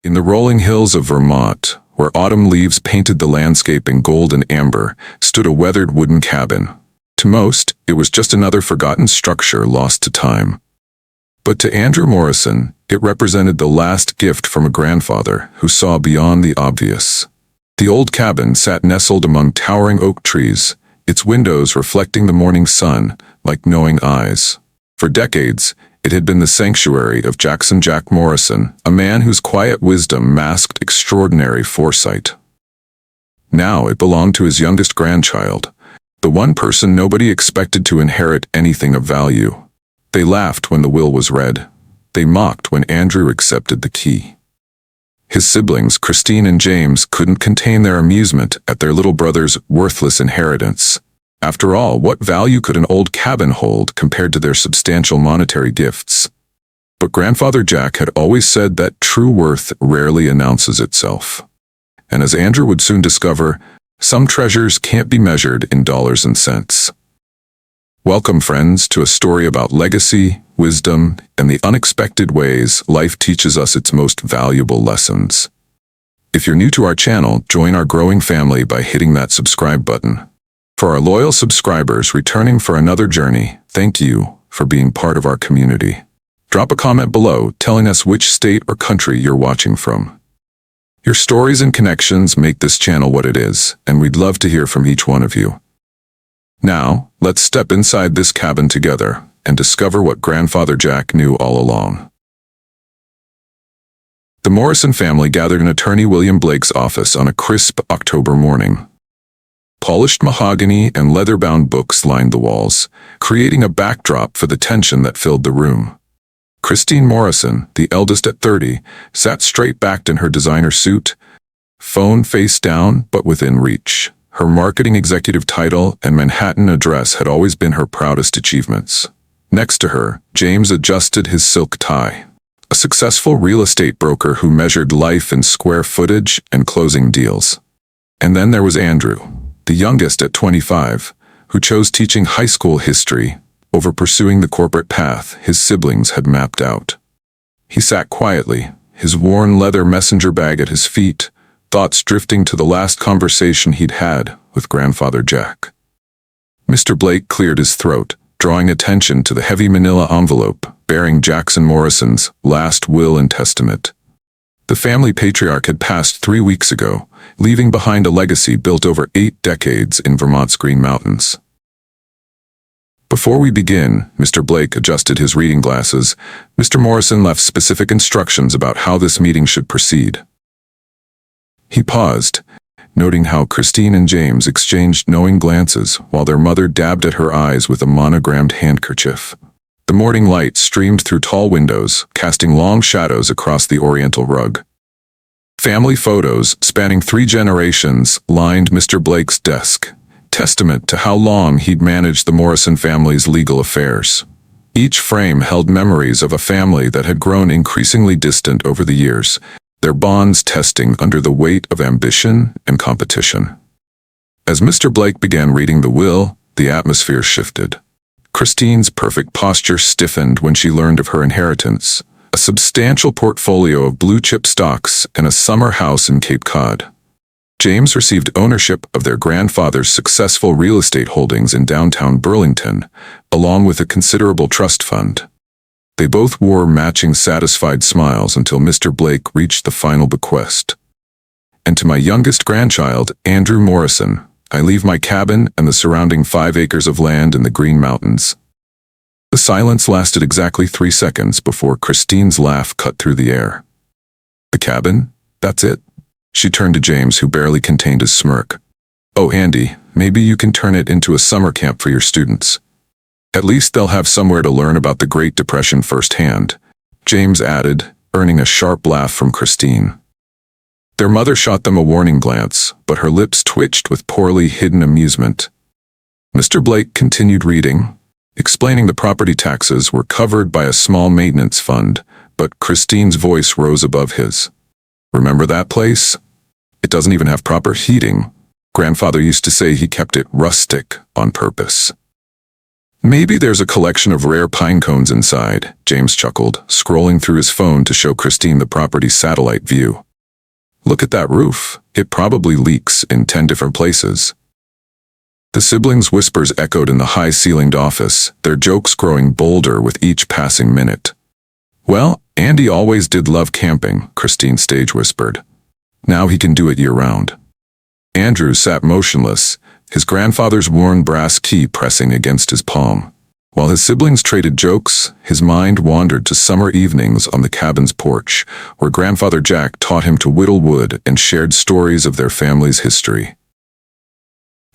In the rolling hills of Vermont, where autumn leaves painted the landscape in gold and amber, stood a weathered wooden cabin. To most, it was just another forgotten structure lost to time. But to Andrew Morrison, it represented the last gift from a grandfather who saw beyond the obvious. The old cabin sat nestled among towering oak trees, its windows reflecting the morning sun like knowing eyes. For decades, it had been the sanctuary of Jackson Jack Morrison, a man whose quiet wisdom masked extraordinary foresight. Now it belonged to his youngest grandchild, the one person nobody expected to inherit anything of value. They laughed when the will was read. They mocked when Andrew accepted the key. His siblings, Christine and James, couldn't contain their amusement at their little brother's worthless inheritance. After all, what value could an old cabin hold compared to their substantial monetary gifts? But Grandfather Jack had always said that true worth rarely announces itself. And as Andrew would soon discover, some treasures can't be measured in dollars and cents. Welcome, friends, to a story about legacy, wisdom, and the unexpected ways life teaches us its most valuable lessons. If you're new to our channel, join our growing family by hitting that subscribe button. For our loyal subscribers returning for another journey, thank you for being part of our community. Drop a comment below telling us which state or country you're watching from. Your stories and connections make this channel what it is, and we'd love to hear from each one of you. Now, let's step inside this cabin together and discover what Grandfather Jack knew all along. The Morrison family gathered in Attorney William Blake's office on a crisp October morning. Polished mahogany and leather-bound books lined the walls, creating a backdrop for the tension that filled the room. Christine Morrison, the eldest at 30, sat straight-backed in her designer suit, phone face down but within reach. Her marketing executive title and Manhattan address had always been her proudest achievements. Next to her, James adjusted his silk tie, a successful real estate broker who measured life in square footage and closing deals. And then there was Andrew, the youngest at 25, who chose teaching high school history over pursuing the corporate path his siblings had mapped out. He sat quietly, his worn leather messenger bag at his feet, thoughts drifting to the last conversation he'd had with Grandfather Jack. Mr. Blake cleared his throat, drawing attention to the heavy manila envelope bearing Jackson Morrison's last will and testament. The family patriarch had passed 3 weeks ago, leaving behind a legacy built over 8 decades in Vermont's Green Mountains. Before we begin, Mr. Blake adjusted his reading glasses. Mr. Morrison left specific instructions about how this meeting should proceed. He paused, noting how Christine and James exchanged knowing glances while their mother dabbed at her eyes with a monogrammed handkerchief. The morning light streamed through tall windows, casting long shadows across the oriental rug. Family photos spanning 3 generations lined Mr. Blake's desk, testament to how long he'd managed the Morrison family's legal affairs. Each frame held memories of a family that had grown increasingly distant over the years, their bonds testing under the weight of ambition and competition. As Mr. Blake began reading the will, the atmosphere shifted. Christine's perfect posture stiffened when she learned of her inheritance, a substantial portfolio of blue-chip stocks and a summer house in Cape Cod. James received ownership of their grandfather's successful real estate holdings in downtown Burlington, along with a considerable trust fund. They both wore matching satisfied smiles until Mr. Blake reached the final bequest. And to my youngest grandchild, Andrew Morrison, I leave my cabin and the surrounding 5 acres of land in the Green Mountains. The silence lasted exactly 3 seconds before Christine's laugh cut through the air. The cabin? That's it? She turned to James, who barely contained his smirk. Oh, Andy, maybe you can turn it into a summer camp for your students. At least they'll have somewhere to learn about the Great Depression firsthand, James added, earning a sharp laugh from Christine. Their mother shot them a warning glance, but her lips twitched with poorly hidden amusement. Mr. Blake continued reading, explaining the property taxes were covered by a small maintenance fund, but Christine's voice rose above his. Remember that place? It doesn't even have proper heating. Grandfather used to say he kept it rustic on purpose. Maybe there's a collection of rare pine cones inside, James chuckled, scrolling through his phone to show Christine the property's satellite view. Look at that roof. It probably leaks in 10 different places. The siblings' whispers echoed in the high-ceilinged office, their jokes growing bolder with each passing minute. Well, Andy always did love camping, Christine stage whispered. Now he can do it year-round. Andrew sat motionless, his grandfather's worn brass key pressing against his palm. While his siblings traded jokes, his mind wandered to summer evenings on the cabin's porch, where Grandfather Jack taught him to whittle wood and shared stories of their family's history.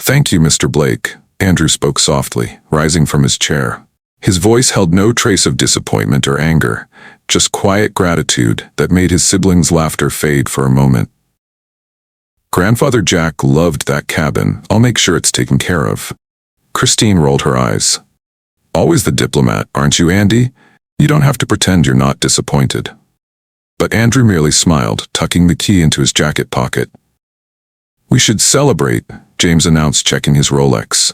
"Thank you, Mr. Blake," Andrew spoke softly, rising from his chair. His voice held no trace of disappointment or anger, just quiet gratitude that made his siblings' laughter fade for a moment. "Grandfather Jack loved that cabin. I'll make sure it's taken care of." Christine rolled her eyes. "Always the diplomat, aren't you, Andy? You don't have to pretend you're not disappointed." But Andrew merely smiled, tucking the key into his jacket pocket. "We should celebrate," James announced, checking his Rolex.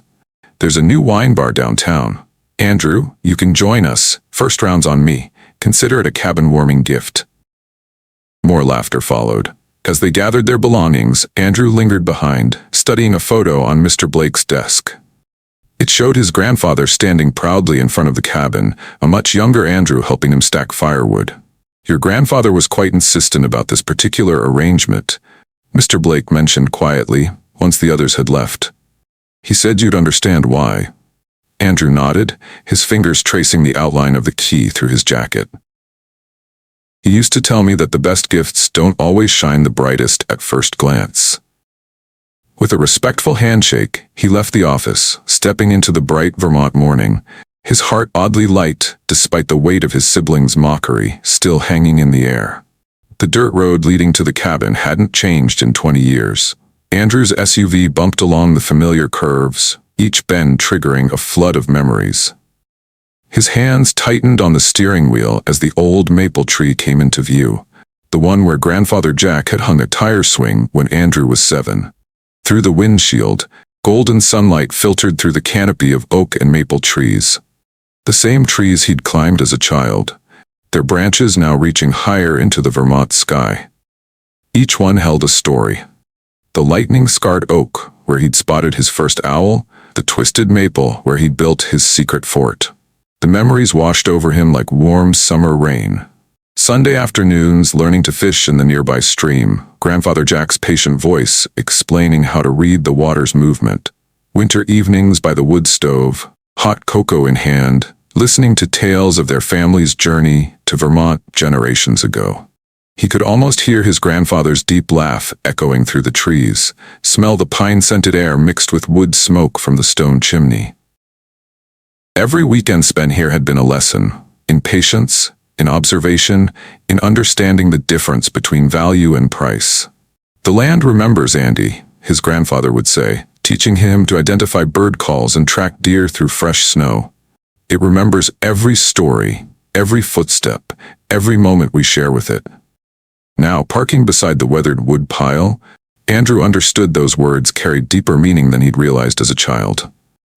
"There's a new wine bar downtown. Andrew, you can join us. First round's on me. Consider it a cabin-warming gift." More laughter followed. As they gathered their belongings, Andrew lingered behind, studying a photo on Mr. Blake's desk. It showed his grandfather standing proudly in front of the cabin, a much younger Andrew helping him stack firewood. "Your grandfather was quite insistent about this particular arrangement," Mr. Blake mentioned quietly, once the others had left. "He said you'd understand why." Andrew nodded, his fingers tracing the outline of the key through his jacket. "He used to tell me that the best gifts don't always shine the brightest at first glance." With a respectful handshake, he left the office, stepping into the bright Vermont morning, his heart oddly light despite the weight of his siblings' mockery still hanging in the air. The dirt road leading to the cabin hadn't changed in 20 years. Andrew's SUV bumped along the familiar curves, each bend triggering a flood of memories. His hands tightened on the steering wheel as the old maple tree came into view, the one where Grandfather Jack had hung a tire swing when Andrew was 7. Through the windshield, golden sunlight filtered through the canopy of oak and maple trees. The same trees he'd climbed as a child, their branches now reaching higher into the Vermont sky. Each one held a story. The lightning-scarred oak, where he'd spotted his first owl, the twisted maple, where he'd built his secret fort. The memories washed over him like warm summer rain. Sunday afternoons learning to fish in the nearby stream, Grandfather Jack's patient voice explaining how to read the water's movement. Winter evenings by the wood stove, hot cocoa in hand, listening to tales of their family's journey to Vermont generations ago. He could almost hear his grandfather's deep laugh echoing through the trees, smell the pine-scented air mixed with wood smoke from the stone chimney. Every weekend spent here had been a lesson, in patience, in observation, in understanding the difference between value and price. "The land remembers, Andy," his grandfather would say, teaching him to identify bird calls and track deer through fresh snow. "It remembers every story, every footstep, every moment we share with it." Now, parking beside the weathered wood pile, Andrew understood those words carried deeper meaning than he'd realized as a child.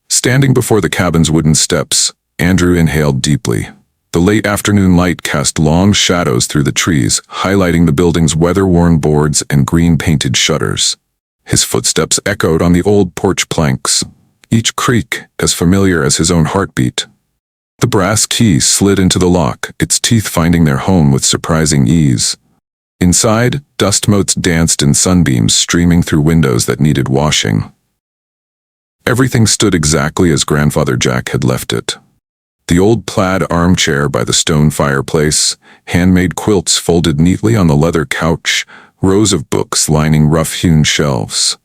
Standing before the cabin's wooden steps, Andrew inhaled deeply. The late afternoon light cast long shadows through the trees, highlighting the building's weather-worn boards and green-painted shutters. His footsteps echoed on the old porch planks, each creak as familiar as his own heartbeat. The brass key slid into the lock, its teeth finding their home with surprising ease. Inside, dust motes danced in sunbeams streaming through windows that needed washing. Everything stood exactly as Grandfather Jack had left it. The old plaid armchair by the stone fireplace, handmade quilts folded neatly on the leather couch, rows of books lining rough-hewn shelves.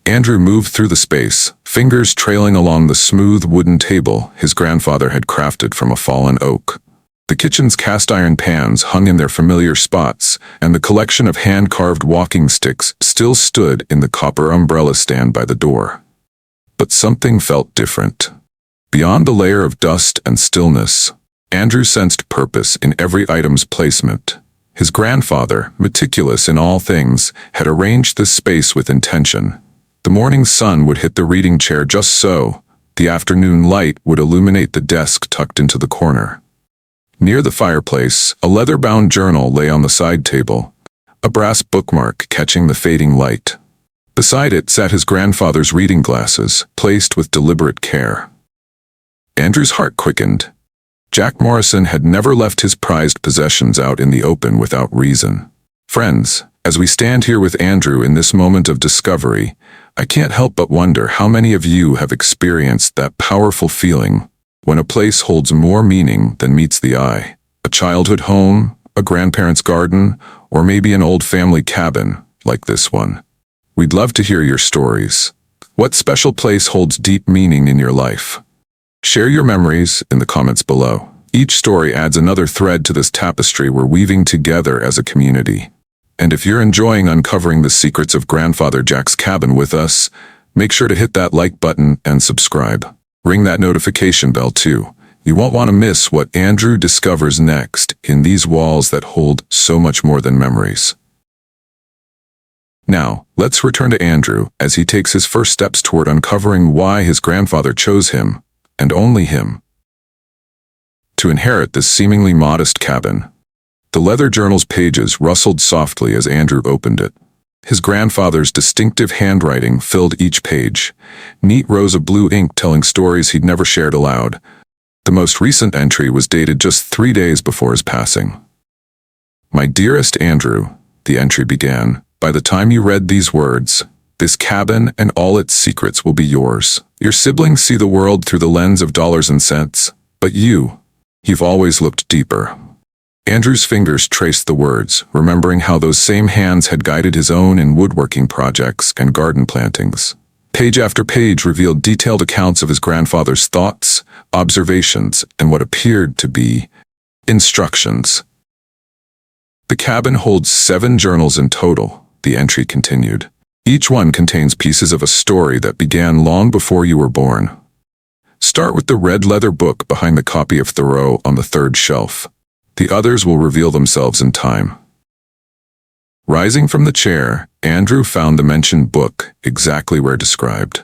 Andrew moved through the space, fingers trailing along the smooth wooden table his grandfather had crafted from a fallen oak. The kitchen's cast-iron pans hung in their familiar spots, and the collection of hand-carved walking sticks still stood in the copper umbrella stand by the door. But something felt different. Beyond the layer of dust and stillness, Andrew sensed purpose in every item's placement. His grandfather, meticulous in all things, had arranged this space with intention. The morning sun would hit the reading chair just so, The afternoon light would illuminate the desk tucked into the corner. Near the fireplace, a leather-bound journal lay on the side table, a brass bookmark catching the fading light. Beside it sat his grandfather's reading glasses, placed with deliberate care. Andrew's heart quickened. Jack Morrison had never left his prized possessions out in the open without reason. Friends, as we stand here with Andrew in this moment of discovery, I can't help but wonder how many of you have experienced that powerful feeling when a place holds more meaning than meets the eye. A childhood home, a grandparent's garden, or maybe an old family cabin like this one. We'd love to hear your stories. What special place holds deep meaning in your life? Share your memories in the comments below. Each story adds another thread to this tapestry we're weaving together as a community. And if you're enjoying uncovering the secrets of Grandfather Jack's cabin with us, make sure to hit that like button and subscribe. Ring that notification bell too. You won't want to miss what Andrew discovers next in these walls that hold so much more than memories. Now, let's return to Andrew as he takes his first steps toward uncovering why his grandfather chose him, and only him, to inherit this seemingly modest cabin. The leather journal's pages rustled softly as Andrew opened it. His grandfather's distinctive handwriting filled each page, neat rows of blue ink telling stories he'd never shared aloud. The most recent entry was dated just 3 days before his passing. "My dearest Andrew," the entry began, "by the time you read these words, this cabin and all its secrets will be yours. Your siblings see the world through the lens of dollars and cents, but you've always looked deeper." Andrew's fingers traced the words, remembering how those same hands had guided his own in woodworking projects and garden plantings. Page after page revealed detailed accounts of his grandfather's thoughts, observations, and what appeared to be instructions. "The cabin holds 7 journals in total," the entry continued. "Each one contains pieces of a story that began long before you were born. Start with the red leather book behind the copy of Thoreau on the 3rd shelf. The others will reveal themselves in time." Rising from the chair, Andrew found the mentioned book exactly where described.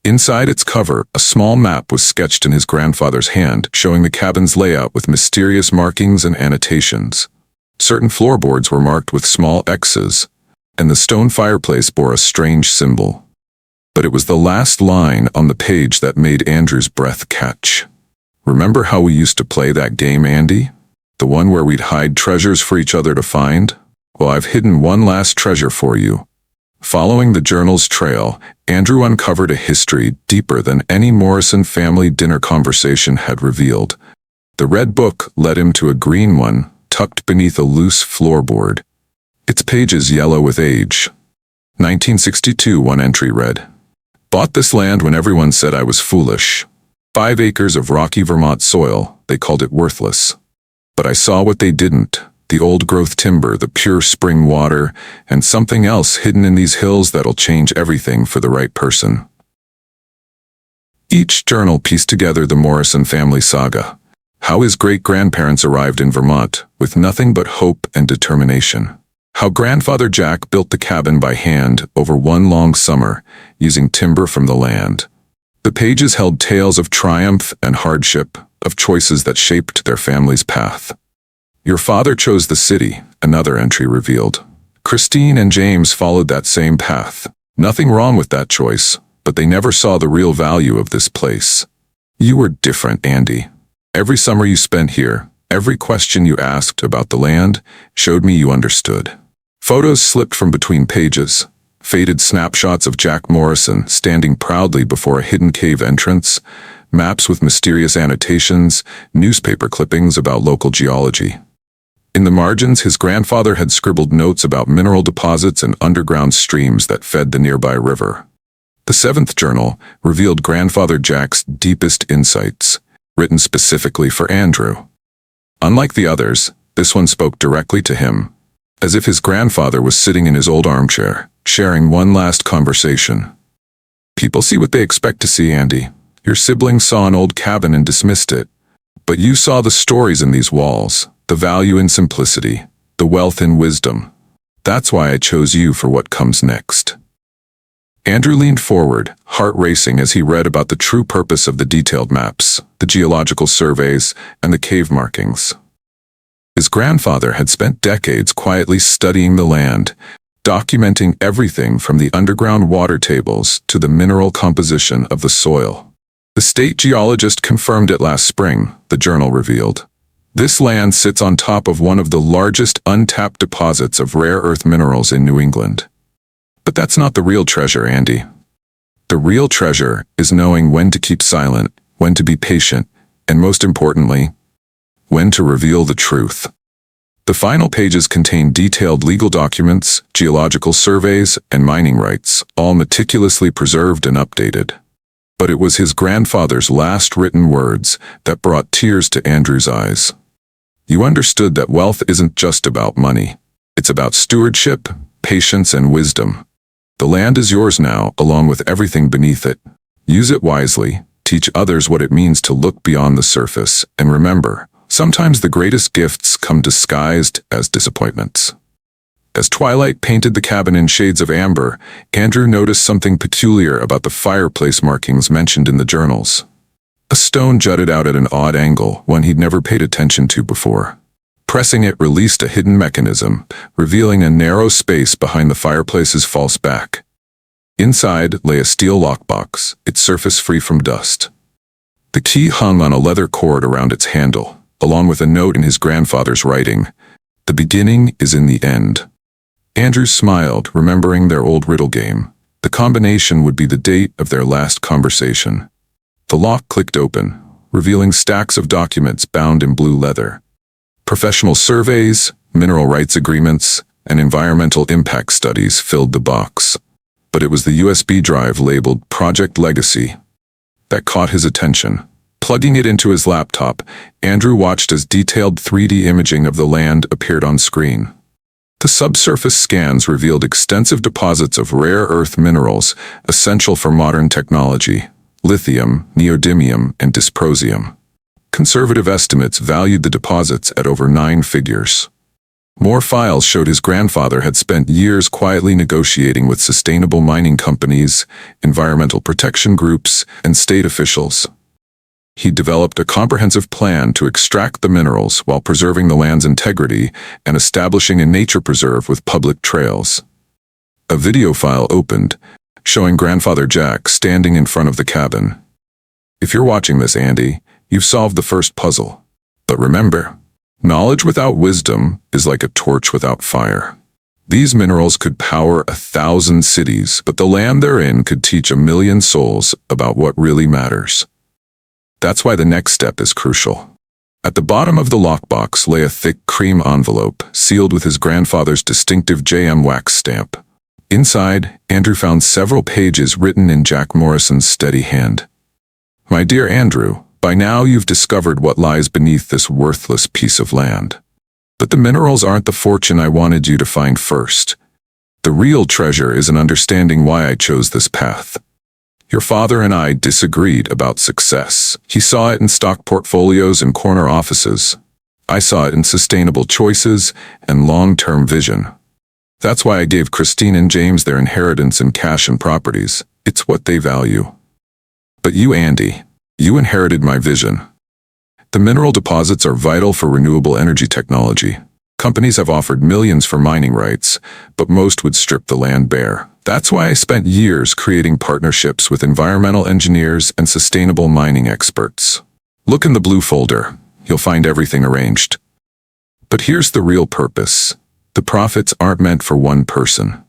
Inside its cover, a small map was sketched in his grandfather's hand, showing the cabin's layout with mysterious markings and annotations. Certain floorboards were marked with small X's, and the stone fireplace bore a strange symbol. But it was the last line on the page that made Andrew's breath catch. "Remember how we used to play that game, Andy? The one where we'd hide treasures for each other to find? Well, I've hidden one last treasure for you." Following the journal's trail, Andrew uncovered a history deeper than any Morrison family dinner conversation had revealed. The red book led him to a green one, tucked beneath a loose floorboard, its pages yellow with age. 1962, one entry read, "Bought this land when everyone said I was foolish. 5 acres of rocky Vermont soil, they called it worthless. But I saw what they didn't, the old-growth timber, the pure spring water, and something else hidden in these hills that'll change everything for the right person." Each journal pieced together the Morrison family saga, how his great-grandparents arrived in Vermont with nothing but hope and determination. How Grandfather Jack built the cabin by hand over one long summer, using timber from the land. The pages held tales of triumph and hardship, of choices that shaped their family's path. "Your father chose the city," another entry revealed. "Christine and James followed that same path. Nothing wrong with that choice, but they never saw the real value of this place. You were different, Andy. Every summer you spent here, every question you asked about the land, showed me you understood." Photos slipped from between pages, faded snapshots of Jack Morrison standing proudly before a hidden cave entrance, maps with mysterious annotations, newspaper clippings about local geology. In the margins, his grandfather had scribbled notes about mineral deposits and underground streams that fed the nearby river. The 7th journal revealed Grandfather Jack's deepest insights, written specifically for Andrew. Unlike the others, this one spoke directly to him, as if his grandfather was sitting in his old armchair, sharing one last conversation. "People see what they expect to see, Andy. Your siblings saw an old cabin and dismissed it. But you saw the stories in these walls, the value in simplicity, the wealth in wisdom. That's why I chose you for what comes next." Andrew leaned forward, heart racing as he read about the true purpose of the detailed maps, the geological surveys, and the cave markings. His grandfather had spent decades quietly studying the land, documenting everything from the underground water tables to the mineral composition of the soil. The state geologist confirmed it last spring, the journal revealed. This land sits on top of one of the largest untapped deposits of rare earth minerals in New England. But that's not the real treasure, Andy. The real treasure is knowing when to keep silent, when to be patient, and most importantly, when to reveal the truth. The final pages contain detailed legal documents, geological surveys, and mining rights, all meticulously preserved and updated. But it was his grandfather's last written words that brought tears to Andrew's eyes. You understood that wealth isn't just about money. It's about stewardship, patience, and wisdom. The land is yours now, along with everything beneath it. Use it wisely, teach others what it means to look beyond the surface, and remember, sometimes the greatest gifts come disguised as disappointments. As twilight painted the cabin in shades of amber, Andrew noticed something peculiar about the fireplace markings mentioned in the journals. A stone jutted out at an odd angle, one he'd never paid attention to before. Pressing it released a hidden mechanism, revealing a narrow space behind the fireplace's false back. Inside lay a steel lockbox, its surface free from dust. The key hung on a leather cord around its handle, along with a note in his grandfather's writing. The beginning is in the end. Andrew smiled, remembering their old riddle game. The combination would be the date of their last conversation. The lock clicked open, revealing stacks of documents bound in blue leather. Professional surveys, mineral rights agreements, and environmental impact studies filled the box. But it was the USB drive labeled Project Legacy that caught his attention. Plugging it into his laptop, Andrew watched as detailed 3D imaging of the land appeared on screen. The subsurface scans revealed extensive deposits of rare earth minerals essential for modern technology: lithium, neodymium, and dysprosium. Conservative estimates valued the deposits at over 9 figures. More files showed his grandfather had spent years quietly negotiating with sustainable mining companies, environmental protection groups, and state officials. He developed a comprehensive plan to extract the minerals while preserving the land's integrity and establishing a nature preserve with public trails. A video file opened, showing Grandfather Jack standing in front of the cabin. If you're watching this, Andy, you've solved the first puzzle. But remember, knowledge without wisdom is like a torch without fire. These minerals could power 1,000 cities, but the land they're in could teach 1,000,000 souls about what really matters. That's why the next step is crucial. At the bottom of the lockbox lay a thick cream envelope, sealed with his grandfather's distinctive JM wax stamp. Inside, Andrew found several pages written in Jack Morrison's steady hand. My dear Andrew, by now you've discovered what lies beneath this worthless piece of land. But the minerals aren't the fortune I wanted you to find first. The real treasure is in understanding why I chose this path. Your father and I disagreed about success. He saw it in stock portfolios and corner offices. I saw it in sustainable choices and long-term vision. That's why I gave Christine and James their inheritance in cash and properties. It's what they value. But you, Andy, you inherited my vision. The mineral deposits are vital for renewable energy technology. Companies have offered millions for mining rights, but most would strip the land bare. That's why I spent years creating partnerships with environmental engineers and sustainable mining experts. Look in the blue folder. You'll find everything arranged. But here's the real purpose. The profits aren't meant for one person.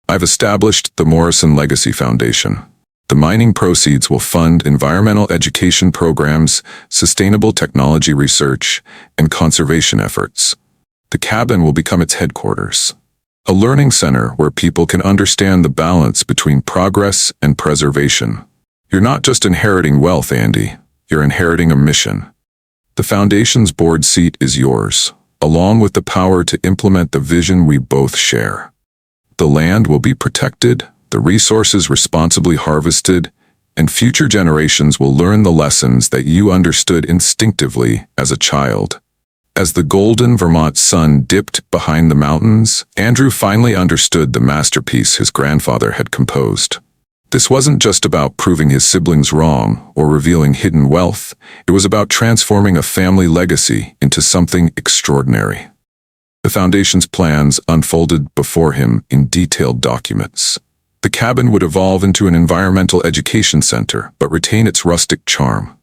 I've established the Morrison Legacy Foundation. The mining proceeds will fund environmental education programs, sustainable technology research, and conservation efforts. The cabin will become its headquarters. A learning center where people can understand the balance between progress and preservation. You're not just inheriting wealth, Andy. You're inheriting a mission. The foundation's board seat is yours, along with the power to implement the vision we both share. The land will be protected, the resources responsibly harvested, and future generations will learn the lessons that you understood instinctively as a child. As the golden Vermont sun dipped behind the mountains, Andrew finally understood the masterpiece his grandfather had composed. This wasn't just about proving his siblings wrong or revealing hidden wealth. It was about transforming a family legacy into something extraordinary. The foundation's plans unfolded before him in detailed documents. The cabin would evolve into an environmental education center, but retain its rustic charm.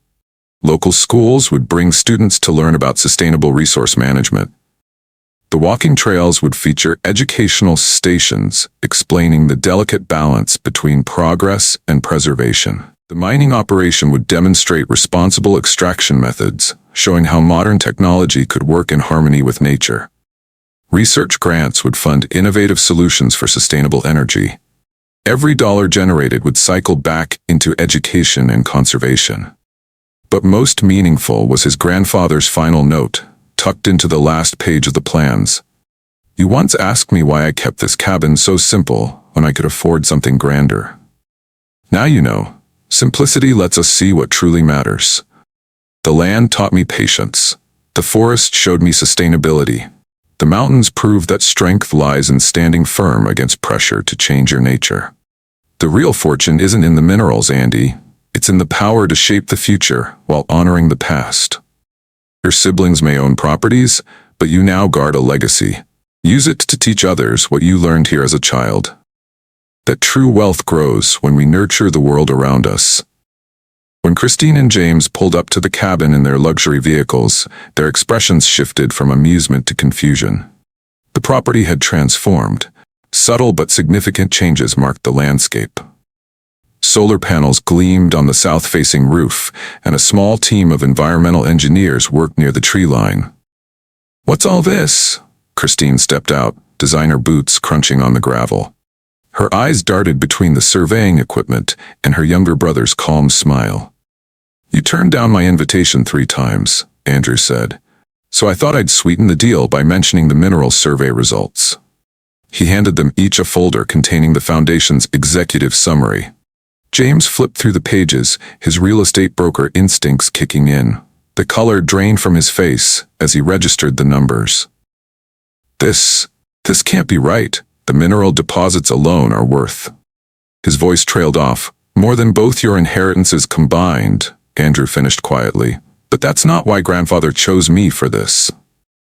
Local schools would bring students to learn about sustainable resource management. The walking trails would feature educational stations explaining the delicate balance between progress and preservation. The mining operation would demonstrate responsible extraction methods, showing how modern technology could work in harmony with nature. Research grants would fund innovative solutions for sustainable energy. Every dollar generated would cycle back into education and conservation. But most meaningful was his grandfather's final note, tucked into the last page of the plans. "You once asked me why I kept this cabin so simple when I could afford something grander. Now you know, simplicity lets us see what truly matters. The land taught me patience. The forest showed me sustainability. The mountains proved that strength lies in standing firm against pressure to change your nature. The real fortune isn't in the minerals, Andy. It's in the power to shape the future while honoring the past. Your siblings may own properties, but you now guard a legacy. Use it to teach others what you learned here as a child. That true wealth grows when we nurture the world around us." When Christine and James pulled up to the cabin in their luxury vehicles, their expressions shifted from amusement to confusion. The property had transformed. Subtle but significant changes marked the landscape. Solar panels gleamed on the south-facing roof, and a small team of environmental engineers worked near the tree line. "What's all this?" Christine stepped out, designer boots crunching on the gravel. Her eyes darted between the surveying equipment and her younger brother's calm smile. "You turned down my invitation 3 times, Andrew said, "so I thought I'd sweeten the deal by mentioning the mineral survey results." He handed them each a folder containing the foundation's executive summary. James flipped through the pages, his real estate broker instincts kicking in. The color drained from his face as he registered the numbers. This can't be right. The mineral deposits alone are worth." His voice trailed off. "More than both your inheritances combined," Andrew finished quietly. "But that's not why grandfather chose me for this."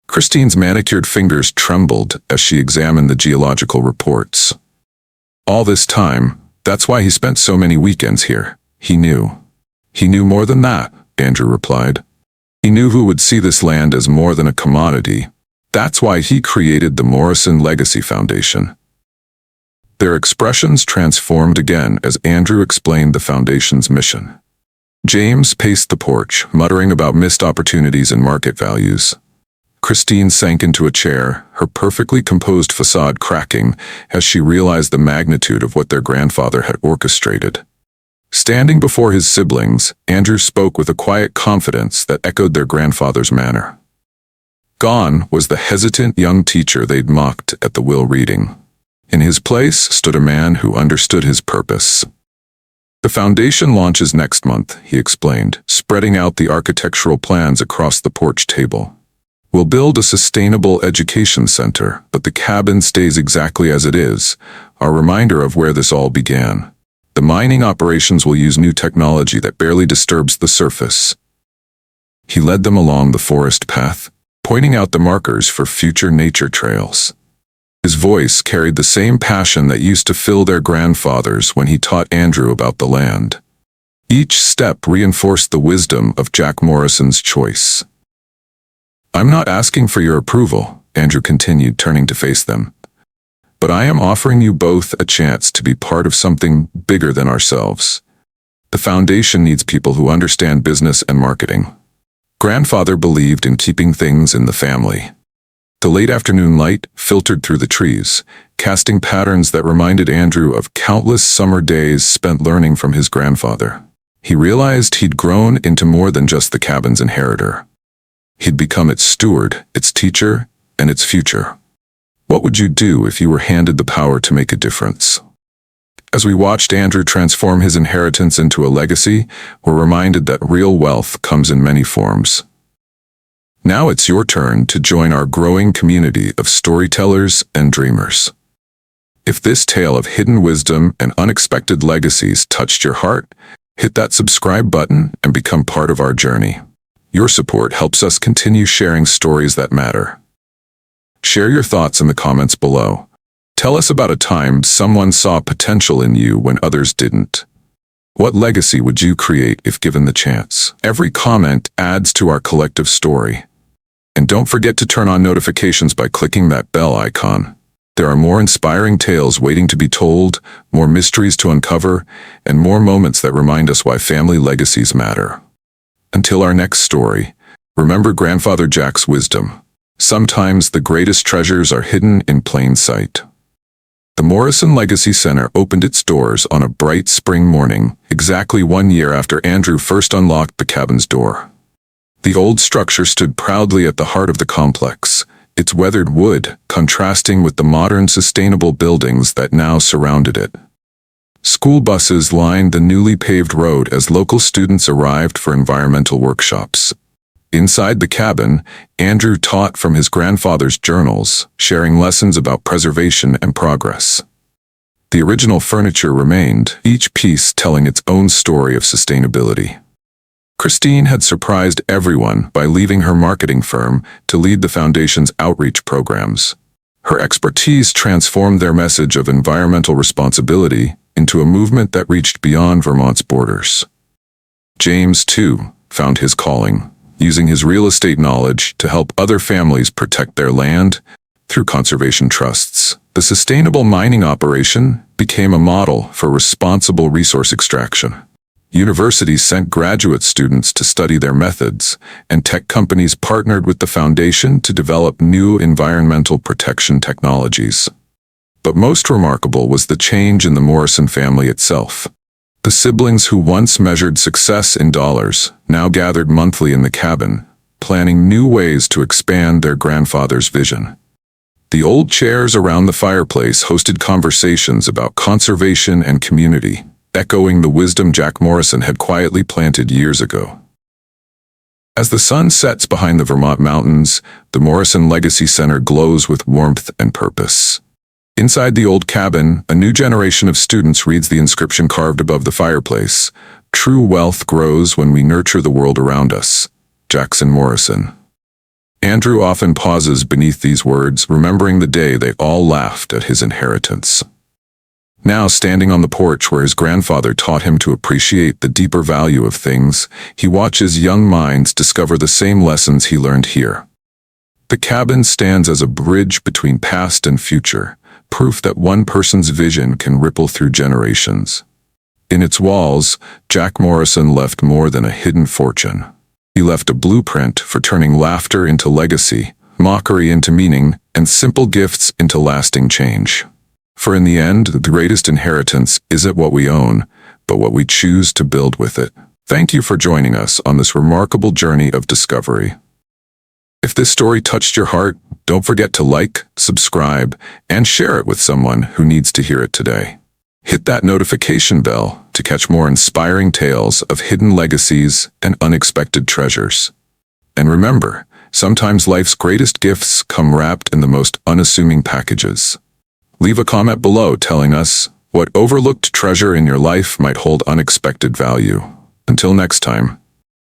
Christine's manicured fingers trembled as she examined the geological reports. "All this time, that's why he spent so many weekends here. He knew." "He knew more than that," Andrew replied. "He knew who would see this land as more than a commodity. That's why he created the Morrison Legacy Foundation." Their expressions transformed again as Andrew explained the foundation's mission. James paced the porch, muttering about missed opportunities and market values. Christine sank into a chair, her perfectly composed facade cracking as she realized the magnitude of what their grandfather had orchestrated. Standing before his siblings, Andrew spoke with a quiet confidence that echoed their grandfather's manner. Gone was the hesitant young teacher they'd mocked at the will reading. In his place stood a man who understood his purpose. "The foundation launches next month," he explained, spreading out the architectural plans across the porch table. "We'll build a sustainable education center, but the cabin stays exactly as it is, our reminder of where this all began. The mining operations will use new technology that barely disturbs the surface." He led them along the forest path, pointing out the markers for future nature trails. His voice carried the same passion that used to fill their grandfathers when he taught Andrew about the land. Each step reinforced the wisdom of Jack Morrison's choice. "I'm not asking for your approval," Andrew continued, turning to face them. "But I am offering you both a chance to be part of something bigger than ourselves. The foundation needs people who understand business and marketing. Grandfather believed in keeping things in the family." The late afternoon light filtered through the trees, casting patterns that reminded Andrew of countless summer days spent learning from his grandfather. He realized he'd grown into more than just the cabin's inheritor. He'd become its steward, its teacher, and its future. What would you do if you were handed the power to make a difference? As we watched Andrew transform his inheritance into a legacy, we're reminded that real wealth comes in many forms. Now it's your turn to join our growing community of storytellers and dreamers. If this tale of hidden wisdom and unexpected legacies touched your heart, hit that subscribe button and become part of our journey. Your support helps us continue sharing stories that matter. Share your thoughts in the comments below. Tell us about a time someone saw potential in you when others didn't. What legacy would you create if given the chance? Every comment adds to our collective story. And don't forget to turn on notifications by clicking that bell icon. There are more inspiring tales waiting to be told, more mysteries to uncover, and more moments that remind us why family legacies matter. Until our next story, remember Grandfather Jack's wisdom. Sometimes the greatest treasures are hidden in plain sight. The Morrison Legacy Center opened its doors on a bright spring morning, exactly 1 year after Andrew first unlocked the cabin's door. The old structure stood proudly at the heart of the complex, its weathered wood contrasting with the modern sustainable buildings that now surrounded it. School buses lined the newly paved road as local students arrived for environmental workshops. Inside the cabin, Andrew taught from his grandfather's journals, sharing lessons about preservation and progress. The original furniture remained, each piece telling its own story of sustainability. Christine had surprised everyone by leaving her marketing firm to lead the foundation's outreach programs. Her expertise transformed their message of environmental responsibility into a movement that reached beyond Vermont's borders. James, too, found his calling, using his real estate knowledge to help other families protect their land through conservation trusts. The sustainable mining operation became a model for responsible resource extraction. Universities sent graduate students to study their methods, and tech companies partnered with the foundation to develop new environmental protection technologies. But most remarkable was the change in the Morrison family itself. The siblings who once measured success in dollars now gathered monthly in the cabin, planning new ways to expand their grandfather's vision. The old chairs around the fireplace hosted conversations about conservation and community, echoing the wisdom Jack Morrison had quietly planted years ago. As the sun sets behind the Vermont mountains, the Morrison Legacy Center glows with warmth and purpose. Inside the old cabin, a new generation of students reads the inscription carved above the fireplace: "True wealth grows when we nurture the world around us. Jackson Morrison." Andrew often pauses beneath these words, remembering the day they all laughed at his inheritance. Now, standing on the porch where his grandfather taught him to appreciate the deeper value of things, he watches young minds discover the same lessons he learned here. The cabin stands as a bridge between past and future, proof that one person's vision can ripple through generations. In its walls, Jack Morrison left more than a hidden fortune. He left a blueprint for turning laughter into legacy, mockery into meaning, and simple gifts into lasting change. For in the end, the greatest inheritance isn't what we own, but what we choose to build with it. Thank you for joining us on this remarkable journey of discovery. If this story touched your heart, don't forget to like, subscribe, and share it with someone who needs to hear it today. Hit that notification bell to catch more inspiring tales of hidden legacies and unexpected treasures. And remember, sometimes life's greatest gifts come wrapped in the most unassuming packages. Leave a comment below telling us what overlooked treasure in your life might hold unexpected value. Until next time.